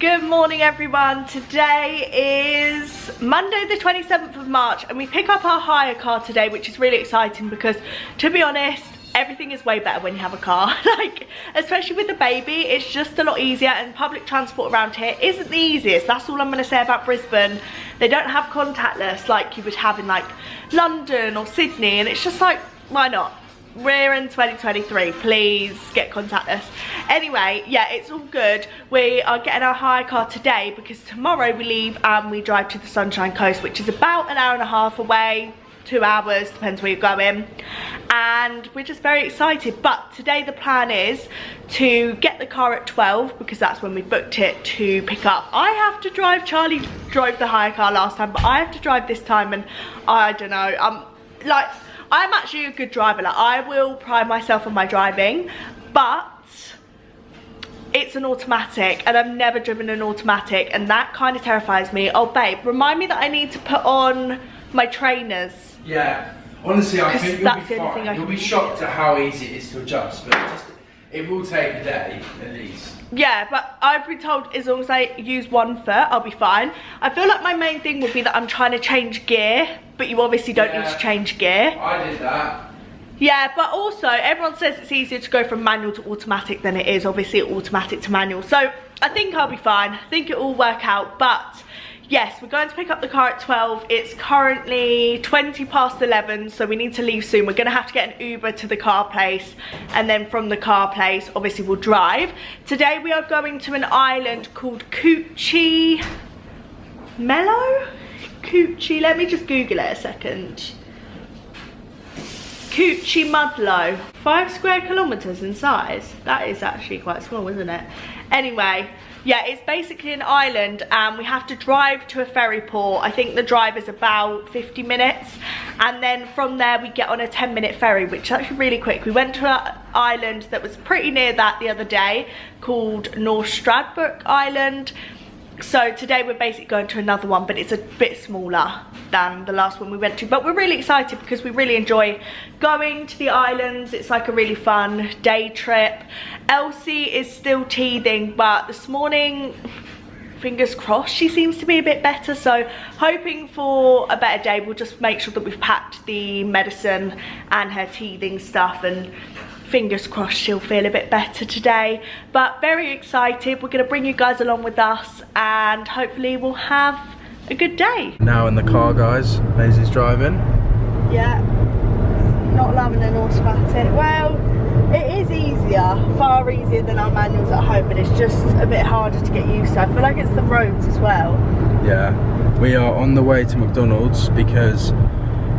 Good morning everyone. Today is Monday the 27th of March and we pick up our hire car today, which is really exciting because, to be honest, everything is way better when you have a car. Like, especially with the baby, it's just a lot easier, and public transport around here isn't the easiest. That's all I'm going to say about Brisbane. They don't have contactless like you would have in like London or Sydney, and it's just like, why not? We're in 2023, please get contactless. Anyway, yeah, it's all good. We are getting our hire car today because tomorrow we leave and we drive to the Sunshine Coast, which is about an hour and a half away, 2 hours, depends where you're going. And we're just very excited. But today the plan is to get the car at 12 because that's when we booked it to pick up. I have to drive. Charlie drove the hire car last time, but I have to drive this time, and I don't know. I'm actually a good driver. Like, I will pride myself on my driving, but it's an automatic and I've never driven an automatic, and that kind of terrifies me. Oh babe, remind me that I need to put on my trainers. Yeah, honestly I think you'll be fine. You'll be shocked at how easy it is to adjust, but it will take a day at least. Yeah, but I've been told as long as I use one foot, I'll be fine. I feel like my main thing would be that I'm trying to change gear, but you obviously don't need to change gear. I did that. Yeah, but also everyone says it's easier to go from manual to automatic than it is obviously automatic to manual. So I think I'll be fine. I think it will work out. But yes, we're going to pick up the car at 12. It's currently 20 past 11, so we need to leave soon. We're going to have to get an Uber to the car place, and then from the car place, obviously, we'll drive. Today, we are going to an island called COOCHIEMUDLO? Coochie, let me just Google it a second. COOCHIEMUDLO. 5 square kilometers in size. That is actually quite small, isn't it? Anyway, yeah, it's basically an island and we have to drive to a ferry port. I think the drive is about 50 minutes, and then from there we get on a 10-minute ferry, which is actually really quick. We went to an island that was pretty near that the other day called North Stradbroke Island. So today we're basically going to another one, but it's a bit smaller than the last one we went to. But we're really excited because we really enjoy going to the islands. It's like a really fun day trip. Elsie is still teething, but this morning, fingers crossed, she seems to be a bit better. So hoping for a better day. We'll just make sure that we've packed the medicine and her teething stuff, and fingers crossed she'll feel a bit better today. But very excited. We're going to bring you guys along with us and hopefully we'll have a good day. Now in the car, guys. Maisie's driving. Yeah, not loving an automatic. Well, it is easier, far easier than our manuals at home, but it's just a bit harder to get used to. I feel like it's the roads as well. Yeah, we are on the way to McDonald's because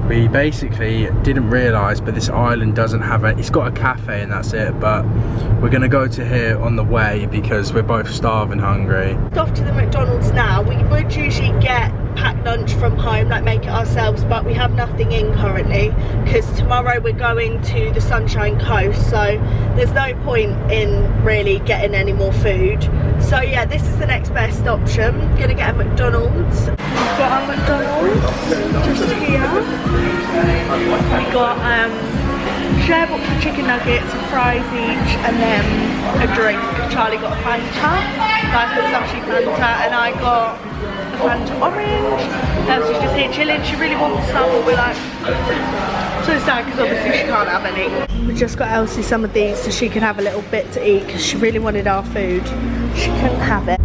we basically didn't realise, but this island doesn't have it's got a cafe and that's it, but we're going to go to here on the way because we're both starving hungry. Off to the McDonald's now. We would usually get packed lunch from home, like make it ourselves, but we have nothing in currently because tomorrow we're going to the Sunshine Coast, so there's no point in really getting any more food. So yeah, this is the next best option. Gonna get a McDonald's. We've got our McDonald's just here. We got share box of chicken nuggets, fries each, and then a drink. Charlie got a Fanta, like a slushy Fanta, and I got a Fanta orange. Elsie's just here chilling. She really wants some, but we're like, so sad because obviously she can't have any. We just got Elsie some of these so she can have a little bit to eat because she really wanted our food. She couldn't have it.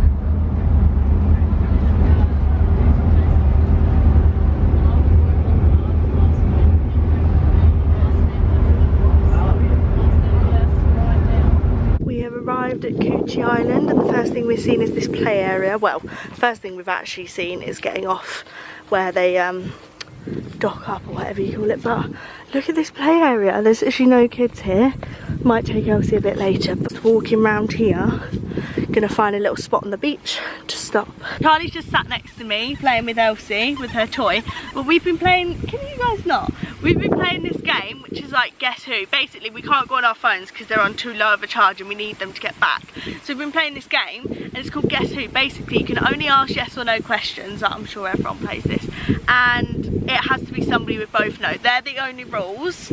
Arrived at Coochie Island, and the first thing we've seen is this play area. Well, first thing we've actually seen is getting off where they dock up or whatever you call it, but look at this play area. There's actually no kids here. Might take Elsie a bit later, but walking around here, gonna find a little spot on the beach to stop. Charlie's just sat next to me playing with Elsie with her toy, but we've been playing, can you guys not? We've been playing this game which is like Guess Who. Basically we can't go on our phones because they're on too low of a charge and we need them to get back. So we've been playing this game and it's called Guess Who. Basically you can only ask yes or no questions. I'm sure everyone plays this, and it has to be somebody we both know. They're the only rules,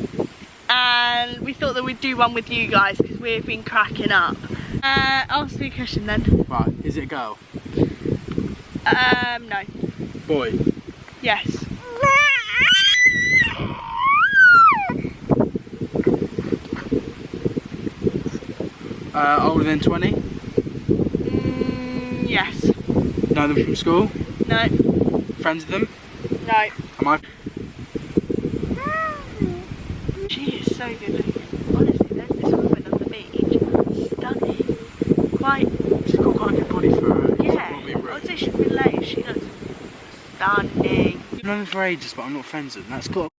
and we thought that we'd do one with you guys because we've been cracking up. Ask me a question then. Right, is it a girl? No. Boy? Yes. Older than 20? Yes. Know them from school? No. Friends with them? No. Am I? She is so good looking. Honestly, there's this woman on the beach. Stunning. Quite. She's got quite a good body for her. Yeah. I would say she's middle-aged. She looks stunning. I've known her for ages, but I'm not friends with them. That's got.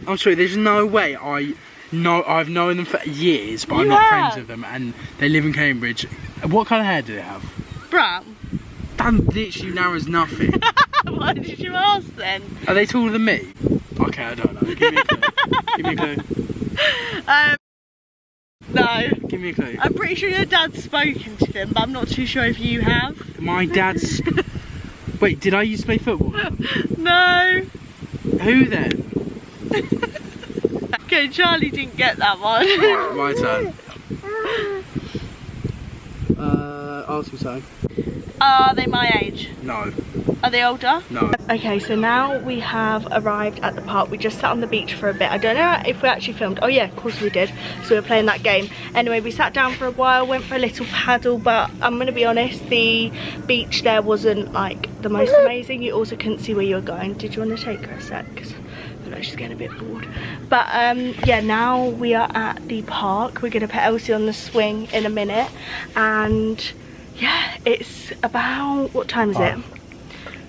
I'm sorry, there's no way I've known them for years, but I'm not friends with them, and they live in Cambridge. What colour hair do they have? Brown. That literally narrows nothing. Why did you ask then? Are they taller than me? Okay, I don't know. Give me a clue. Give me a clue. No. Give me a clue. I'm pretty sure your dad's spoken to them, but I'm not too sure if you have. My dad's... Wait, did I used to play football? No. Who then? Okay, Charlie didn't get that one. Right, my turn. Ask me something. Are they my age? No. Are they older? No. Okay, so now we have arrived at the park. We just sat on the beach for a bit. I don't know if we actually filmed. Oh yeah, of course we did. So we were playing that game. Anyway, we sat down for a while, went for a little paddle, but I'm gonna be honest, the beach there wasn't like the most amazing. You also couldn't see where you were going. Did you want to take her a sec? Because I feel like she's getting a bit bored. But yeah, now we are at the park. We're gonna put Elsie on the swing in a minute, and yeah, it's about, what time is it?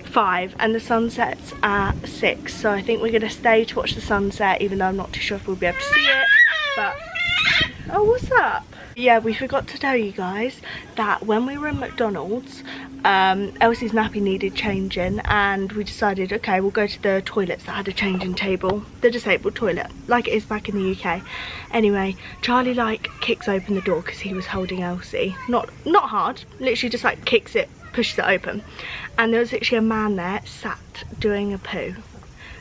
5, and the sun sets at 6, so I think we're gonna stay to watch the sunset, even though I'm not too sure if we'll be able to see it. But oh, what's up? Yeah, we forgot to tell you guys that when we were in McDonald's, Elsie's nappy needed changing, and we decided, okay, we'll go to the toilets that had a changing table, the disabled toilet, like it is back in the UK. Anyway, Charlie like kicks open the door because he was holding Elsie, not hard, literally just like kicks it, pushes it open, and there was literally a man there sat doing a poo.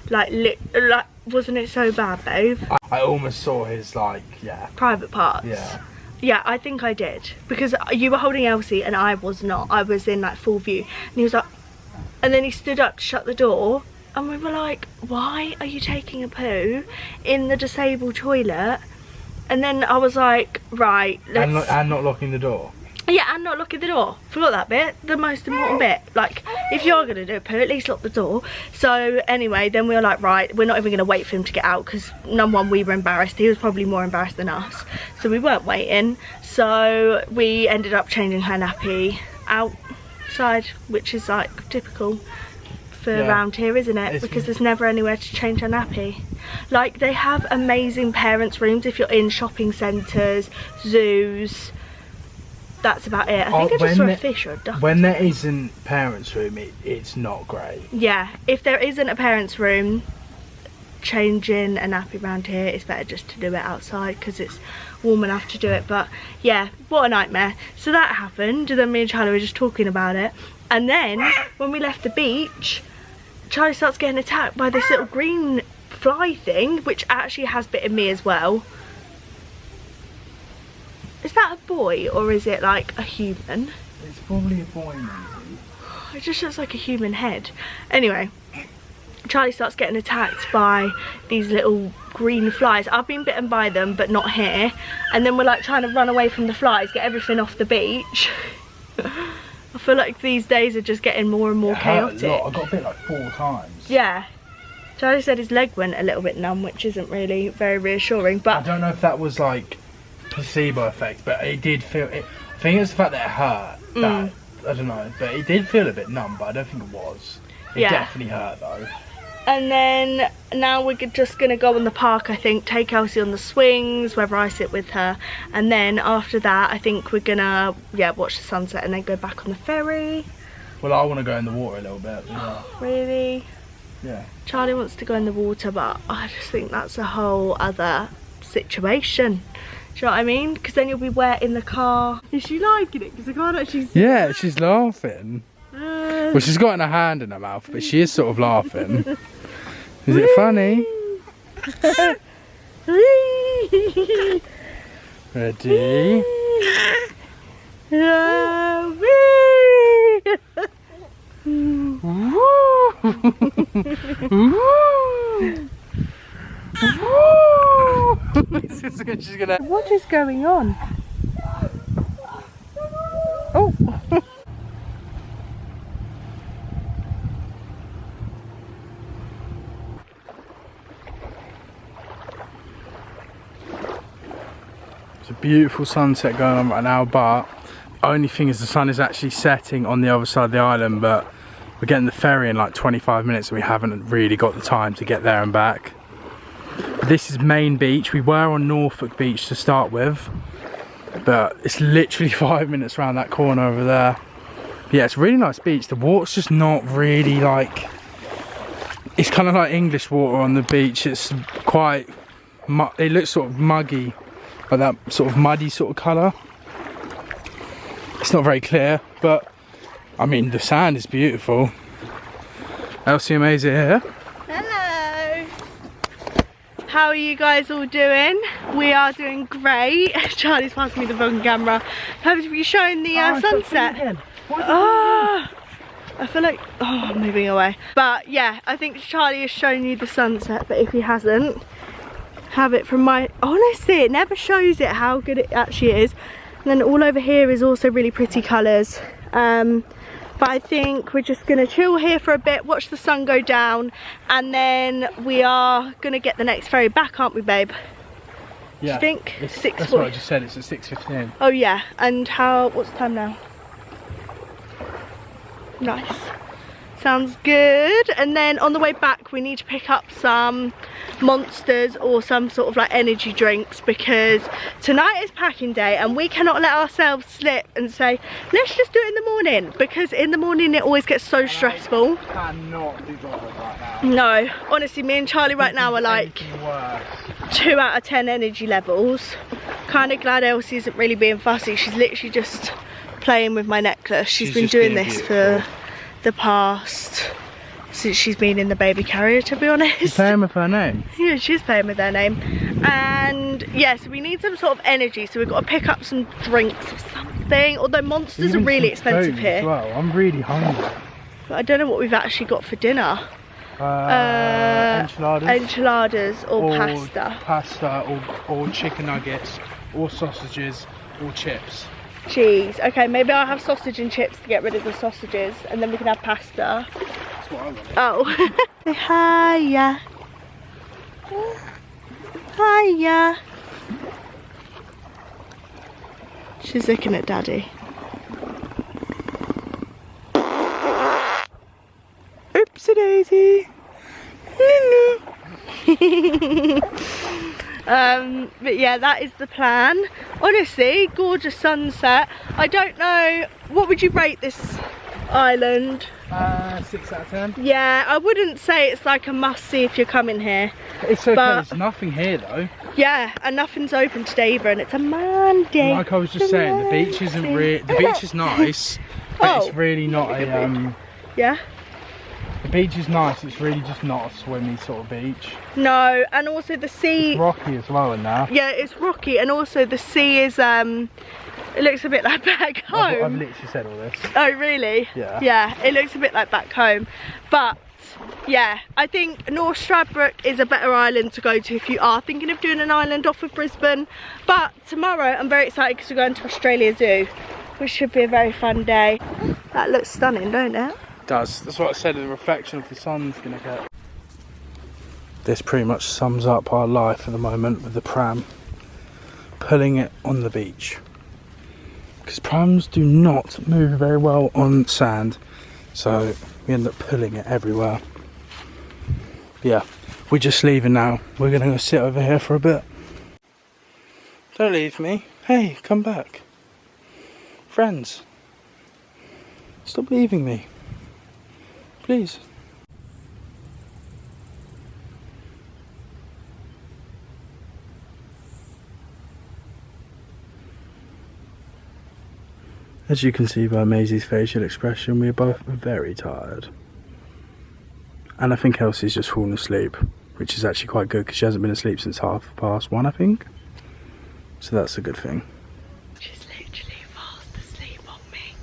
Like wasn't it so bad, babe? I almost saw his like, yeah, private parts. Yeah, I think I did, because you were holding Elsie and I was not. I was in like full view, and he was like, and then he stood up to shut the door, and we were like, why are you taking a poo in the disabled toilet? And then I was like, right, let's... And not locking the door. Yeah, and not locking the door. Forgot that bit, the most important bit. Like, if you're gonna do a poo, at least lock the door. So anyway, then we were like, right, we're not even gonna wait for him to get out, because number one, we were embarrassed. He was probably more embarrassed than us. So we weren't waiting. So we ended up changing her nappy outside, which is like typical for around here, isn't it? Because there's never anywhere to change her nappy. Like, they have amazing parents' rooms if you're in shopping centres, zoos. That's about it. I think I just saw a fish or a duck. When there isn't parents' room, it's not great. Yeah, if there isn't a parents' room, changing a nappy around here, it's better just to do it outside because it's warm enough to do it. But yeah, what a nightmare. So that happened, and then me and Charlie were just talking about it. And then when we left the beach, Charlie starts getting attacked by this little green fly thing, which actually has bitten me as well. Is that a boy or is it like a human? It's probably a boy, maybe. It just looks like a human head. Anyway, Charlie starts getting attacked by these little green flies. I've been bitten by them, but not here. And then we're like trying to run away from the flies, get everything off the beach. I feel like these days are just getting more and more chaotic. I got bit like 4 times. Yeah. Charlie said his leg went a little bit numb, which isn't really very reassuring. But I don't know if that was like placebo effect, but it did feel it. I think it was the fact that it hurt. That, I don't know, but it did feel a bit numb, but I don't think it was. It definitely hurt though. And then now we're just gonna go in the park, I think, take Elsie on the swings, whether I sit with her, and then after that I think we're gonna watch the sunset and then go back on the ferry. Well, I want to go in the water a little bit. Yeah. Really? Yeah. Charlie wants to go in the water, but I just think that's a whole other situation. Do you know what I mean? Because then you'll be wet in the car. Is she liking it? Because I can't actually see. Yeah, she's laughing. Well, she's got her hand in her mouth, but she is sort of laughing. Is it funny? Ready? She's gonna... What is going on? Oh! It's a beautiful sunset going on right now, but only thing is the sun is actually setting on the other side of the island, but we're getting the ferry in like 25 minutes and we haven't really got the time to get there and back. This is Main Beach. We were on Norfolk Beach to start with, but it's literally 5 minutes around that corner over there. But yeah, it's a really nice beach. The water's just not really like, it's kind of like English water on the beach. It's quite, it looks sort of muggy, like that sort of muddy sort of colour. It's not very clear, but I mean the sand is beautiful. Elsie and Maisie here. Hello! How are you guys all doing? We are doing great. Charlie's passing me the phone camera. Have you shown the sunset? Oh, I feel like, I'm moving away. But yeah, I think Charlie has shown you the sunset, but if he hasn't, have it from my, honestly, it never shows it how good it actually is. And then all over here is also really pretty colours. But I think we're just gonna chill here for a bit, watch the sun go down, and then we are gonna get the next ferry back, aren't we, babe? Yeah. Do you think? That's what I just said, it's at 6:15. Oh yeah, and what's the time now? Nice. Sounds good. And then on the way back we need to pick up some Monsters or some sort of like energy drinks, because tonight is packing day and we cannot let ourselves slip and say let's just do it in the morning, because in the morning it always gets so stressful. I cannot be bothered right now. No, honestly, me and Charlie right now are like 2 out of 10 energy levels. Kind of glad Elsie isn't really being fussy. She's literally just playing with my necklace. She's been doing this for the past, since she's been in the baby carrier, to be honest. She's playing with her name? Yeah, she's playing with her name. And yeah, so we need some sort of energy, so we've got to pick up some drinks or something, although Monsters are really expensive here. As well. I'm really hungry. But I don't know what we've actually got for dinner. Enchiladas. Enchiladas or pasta. Pasta or chicken nuggets or sausages or chips. Cheese. Okay, maybe I'll have sausage and chips to get rid of the sausages, and then we can have pasta. That's what I want. Oh. Say hiya. Hiya. She's looking at Daddy. Oopsie daisy. But yeah, that is the plan. Honestly, gorgeous sunset. I don't know, what would you rate this island? 6 out of 10. Yeah, I wouldn't say it's like a must see if you're coming here. It's okay, but there's nothing here though. Yeah, and nothing's open today either, and it's a Monday. Like I was just saying, the beach isn't really, the beach is nice, but it's really not a Yeah? The beach is nice, it's really just not a swimmy sort of beach. No, and also the sea... It's rocky as well in there. Yeah, it's rocky, and also the sea is, it looks a bit like back home. I've literally said all this. Oh, really? Yeah. Yeah, it looks a bit like back home. But, yeah, I think North Stradbroke is a better island to go to if you are thinking of doing an island off of Brisbane. But tomorrow, I'm very excited because we're going to Australia Zoo, which should be a very fun day. That looks stunning, don't it? Does. That's what I said, the reflection of the sun's gonna get. This pretty much sums up our life at the moment with the pram. Pulling it on the beach. Because prams do not move very well on sand. So we end up pulling it everywhere. Yeah, we're just leaving now. We're gonna go sit over here for a bit. Don't leave me. Hey, come back. Friends. Stop leaving me. Please. As you can see by Maisie's facial expression, we are both very tired. And I think Elsie's just fallen asleep. which is actually quite good because she hasn't been asleep since 1:30, I think. So that's a good thing. She's literally fast asleep on me.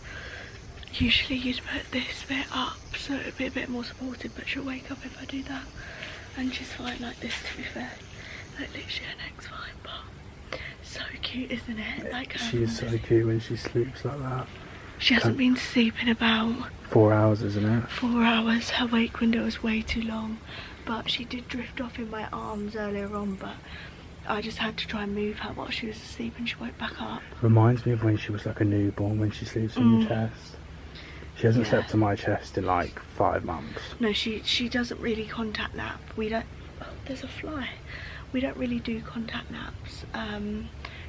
Usually you'd put this bit up so it'd be a bit more supported, but she'll wake up if I do that. And she's fine like this, to be fair. Like literally her neck's fine, but so cute, isn't it? Like she is so cute when she sleeps like that. She hasn't been to sleep in about 4 hours, isn't it? 4 hours. Her wake window was way too long, but she did drift off in my arms earlier on, but I just had to try and move her while she was asleep and she woke back up. Reminds me of when she was like a newborn, when she sleeps on your chest. She hasn't slept on my chest in like 5 months. No, she doesn't really contact nap. We don't, oh, there's a fly. We don't really do contact naps,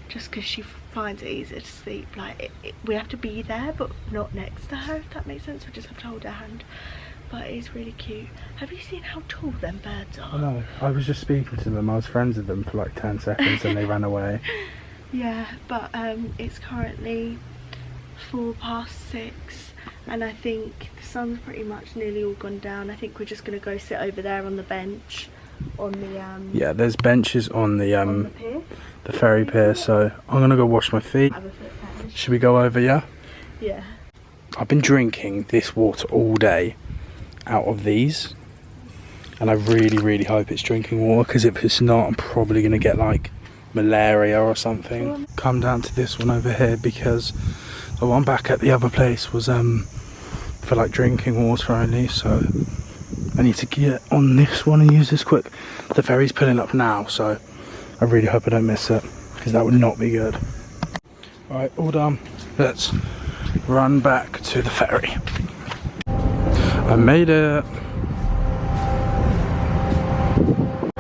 just because she finds it easier to sleep. Like we have to be there but not next to her, if that makes sense. We just have to hold her hand. But it is really cute. Have you seen how tall them birds are? I know. I was just speaking to them. I was friends with them for like 10 seconds and they ran away. Yeah, but it's currently 6:04 and I think the sun's pretty much nearly all gone down. I think we're just going to go sit over there on the bench on the yeah, there's benches on the pier. The ferry pier, so I'm going to go wash my feet. Should we go over, yeah? Yeah. I've been drinking this water all day out of these, and I really hope it's drinking water, because if it's not, I'm probably going to get like malaria or something. Come down to this one over here, because the one back at the other place was for like drinking water only, so I need to get on this one and use this quick. The ferry's pulling up now, so I really hope I don't miss it, because that would not be good. Alright, all done. Let's run back to the ferry. I made it.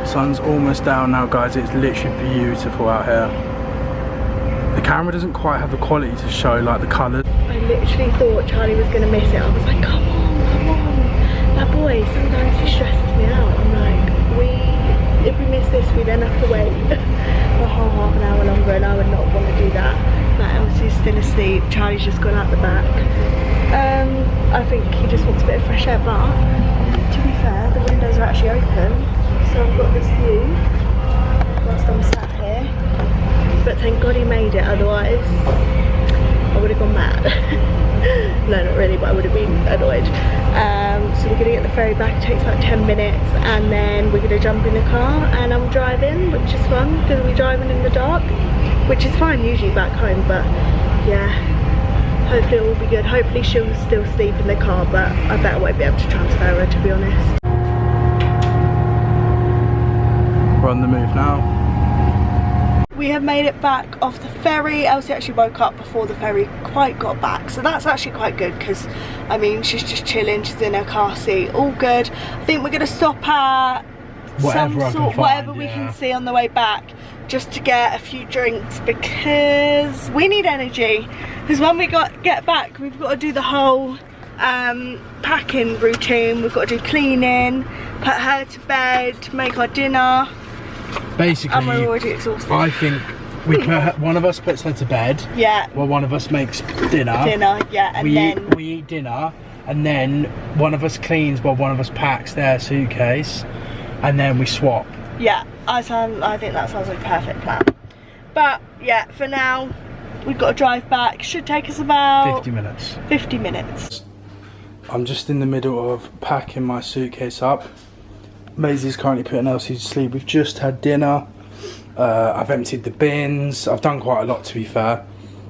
Sun's almost down now, guys. It's literally beautiful out here. The camera doesn't quite have the quality to show like the colours. I literally thought Charlie was going to miss it. I was like, come on. That boy, sometimes he stresses me out. I'm like, if we miss this, we then have to wait for half an hour longer, and I would not want to do that. Like, Elsie's still asleep. Charlie's just gone out the back. I think he just wants a bit of fresh air, but to be fair, the windows are actually open, so I've got this view whilst I'm sat here. But thank God he made it, otherwise I would have gone mad. No, not really, but I would have been annoyed. So we're gonna get the ferry back. It takes like 10 minutes, and then we're gonna jump in the car and I'm driving, which is fun because we're driving in the dark, which is fine usually back home, but yeah, hopefully it will be good. Hopefully she'll still sleep in the car, but I bet I won't be able to transfer her, to be honest. We're on the move now. We have made it back off the ferry. Elsie actually woke up before the ferry quite got back, so that's actually quite good, because I mean she's just chilling, she's in her car seat, all good. I think we're gonna stop at whatever we can see on the way back, just to get a few drinks, because we need energy. Because when we get back, we've got to do the whole packing routine. We've got to do cleaning, put her to bed, make our dinner. Basically, and we're already exhausted. I think we one of us puts her to bed. Yeah. Well, one of us makes dinner. Yeah, and then we eat dinner, and then one of us cleans while one of us packs their suitcase, and then we swap. Yeah, I think that sounds like a perfect plan. But yeah, for now, we've got to drive back. Should take us about 50 minutes. 50 minutes. I'm just in the middle of packing my suitcase up. Maisie's currently putting Elsie to sleep. We've just had dinner. I've emptied the bins. I've done quite a lot, to be fair.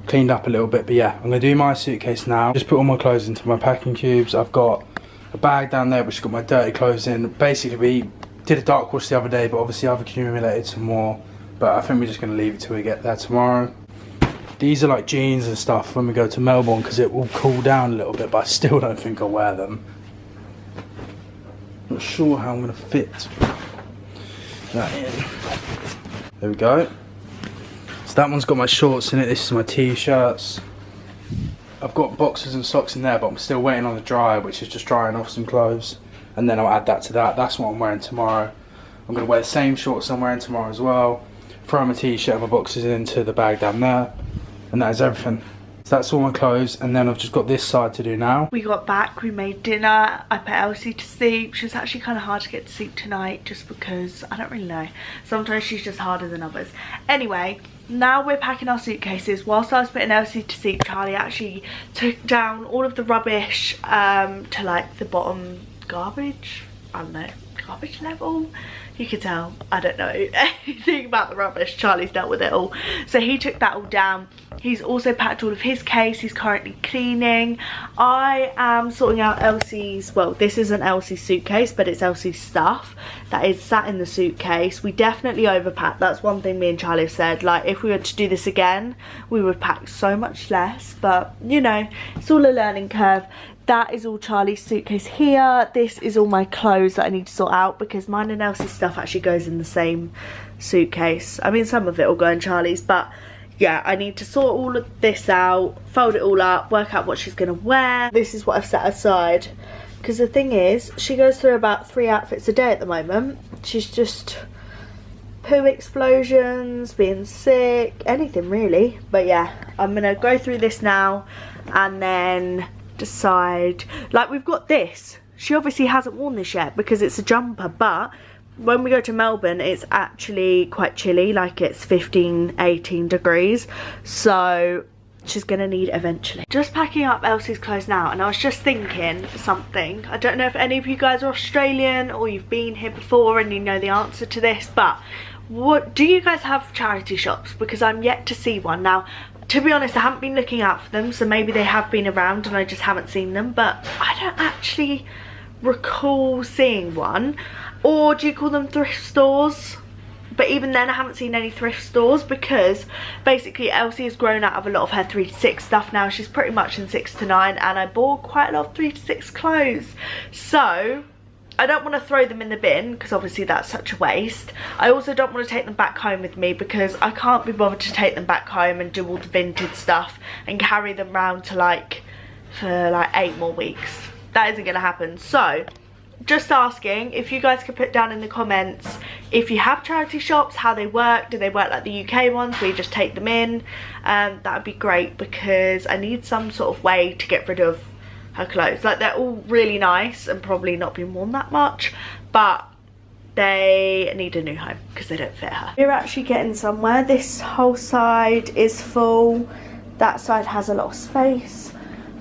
Cleaned up a little bit, but yeah, I'm gonna do my suitcase now. Just put all my clothes into my packing cubes. I've got a bag down there which has got my dirty clothes in. Basically, we did a dark wash the other day, but obviously I've accumulated some more. But I think we're just gonna leave it till we get there tomorrow. These are like jeans and stuff when we go to Melbourne, because it will cool down a little bit, but I still don't think I'll wear them. Not sure how I'm going to fit that in. There we go. So that one's got my shorts in it. This is my t-shirts. I've got boxers and socks in there, but I'm still waiting on the dryer, which is just drying off some clothes. And then I'll add that to that. That's what I'm wearing tomorrow. I'm going to wear the same shorts I'm wearing tomorrow as well. Throw my t-shirt and my boxers into the bag down there. And that is everything. So that's all my clothes, and then I've just got this side to do now. We got back, we made dinner, I put Elsie to sleep. She was actually kind of hard to get to sleep tonight just because, I don't really know, sometimes she's just harder than others. Anyway, now we're packing our suitcases. Whilst I was putting Elsie to sleep, Charlie actually took down all of the rubbish to like the bottom garbage, I don't know, garbage level. You can tell I don't know anything about the rubbish. Charlie's dealt with it all, so he took that all down. He's also packed all of his case. He's currently cleaning. I am sorting out Elsie's, well, this isn't Elsie's suitcase, but it's Elsie's stuff that is sat in the suitcase. We definitely overpacked. That's one thing me and Charlie have said, like if we were to do this again we would pack so much less, but you know, it's all a learning curve. That is all Charlie's suitcase here. This is all my clothes that I need to sort out because mine and Elsie's stuff actually goes in the same suitcase. I mean, some of it will go in Charlie's, but yeah, I need to sort all of this out, fold it all up, work out what she's gonna wear. This is what I've set aside because the thing is, she goes through about 3 outfits a day at the moment. She's just poo explosions, being sick, anything really. But yeah, I'm gonna go through this now and then decide. Like, we've got this, she obviously hasn't worn this yet because it's a jumper, but when we go to Melbourne it's actually quite chilly, like it's 15-18 degrees, so she's gonna need it eventually. Just packing up Elsie's clothes now, and I was just thinking something. I don't know if any of you guys are Australian or you've been here before and you know the answer to this, but what do you guys have charity shops? Because I'm yet to see one. Now, to be honest, I haven't been looking out for them, so maybe they have been around and I just haven't seen them, but I don't actually recall seeing one. Or do you call them thrift stores? But even then I haven't seen any thrift stores because basically Elsie has grown out of a lot of her 3 to 6 stuff now. She's pretty much in 6 to 9, and I bought quite a lot of 3 to 6 clothes. So I don't want to throw them in the bin because obviously that's such a waste. I also don't want to take them back home with me because I can't be bothered to take them back home and do all the vintage stuff and carry them around to for like 8 more weeks. That isn't going to happen. So just asking if you guys could put down in the comments if you have charity shops, how they work. Do they work like the UK ones where you just take them in? That would be great because I need some sort of way to get rid of her clothes. Like, they're all really nice and probably not been worn that much, but they need a new home because they don't fit her. We're actually getting somewhere. This whole side is full. That side has a lot of space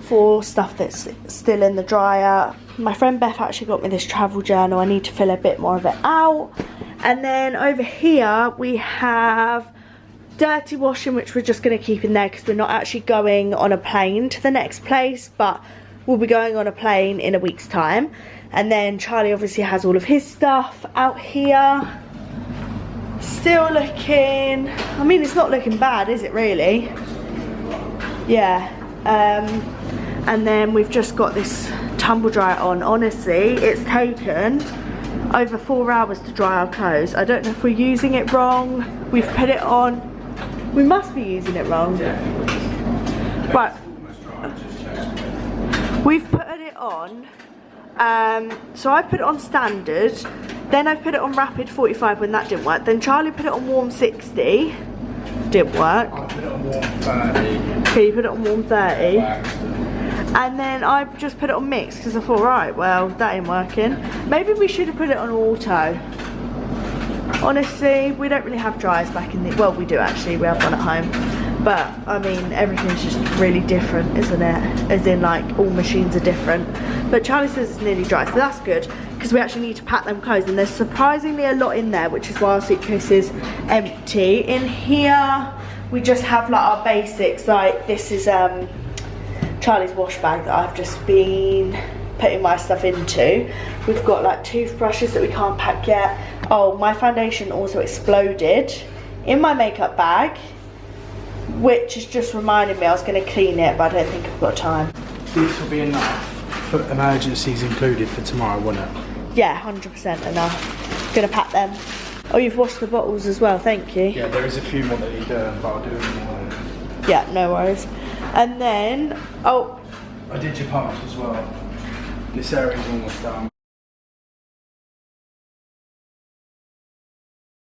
for stuff that's still in the dryer. My friend Beth actually got me this travel journal. I need to fill a bit more of it out. And then over here we have dirty washing, which we're just going to keep in there because we're not actually going on a plane to the next place, but we'll be going on a plane in a week's time. And then Charlie obviously has all of his stuff out here. Still looking, I mean, it's not looking bad, is it really? Yeah. And then we've just got this tumble dryer on. Honestly, it's taken over 4 hours to dry our clothes. I don't know if we're using it wrong. We've put it on. We must be using it wrong. Right. We've put it on. So I put it on standard. Then I put it on rapid 45 when that didn't work. Then Charlie put it on warm 60. Didn't work. I put it on warm 30. Okay, you put it on warm 30. And then I just put it on mix because I thought, right, well, that ain't working. Maybe we should have put it on auto. Honestly, we don't really have dryers back in the... Well, we do actually, we have one at home. But, I mean, everything's just really different, isn't it? As in, like, all machines are different. But Charlie says it's nearly dry, so that's good. Because we actually need to pack them clothes. And there's surprisingly a lot in there, which is why our suitcase is empty. In here, we just have, like, our basics. Like, this is Charlie's wash bag that I've just been putting my stuff into. We've got, like, toothbrushes that we can't pack yet. Oh, my foundation also exploded in my makeup bag, which is just reminding me I was going to clean it, but I don't think I've got time. This will be enough for emergencies included for tomorrow, won't it? Yeah, 100% enough. Gonna pack them. Oh, you've washed the bottles as well, thank you. Yeah, there is a few more that need doing, but I'll do them in the morning. Yeah, no worries. And then, oh, I did your parts as well. This area's almost done.